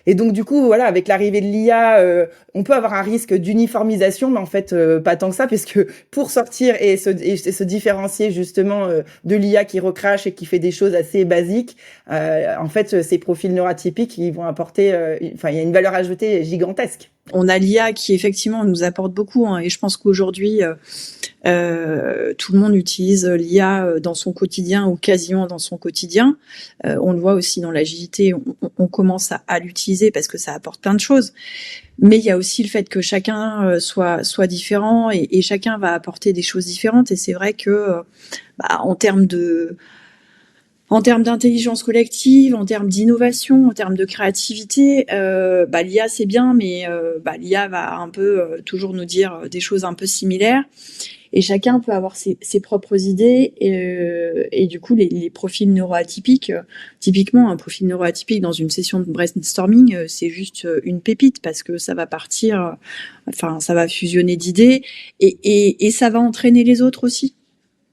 Et donc du coup, voilà, avec l'arrivée de l'IA, on peut avoir un risque d'uniformisation, mais en fait, pas tant que ça, parce que pour sortir et se différencier justement de l'IA qui recrache et qui fait des choses assez basiques, en fait, ces profils neuroatypiques, ils vont apporter, enfin, il y a une valeur ajoutée gigantesque. On a l'IA qui effectivement nous apporte beaucoup, hein, et je pense qu'aujourd'hui tout le monde utilise l'IA dans son quotidien ou quasiment dans son quotidien. On le voit aussi dans l'agilité, on commence à l'utiliser parce que ça apporte plein de choses. Mais il y a aussi le fait que chacun soit différent et chacun va apporter des choses différentes. Et c'est vrai que en termes d'intelligence collective, en termes d'innovation, en termes de créativité, l'IA c'est bien, mais l'IA va un peu toujours nous dire des choses un peu similaires. Et chacun peut avoir ses propres idées et du coup les profils neuroatypiques, typiquement un profil neuroatypique dans une session de brainstorming, c'est juste une pépite parce que ça va partir, ça va fusionner d'idées et ça va entraîner les autres aussi.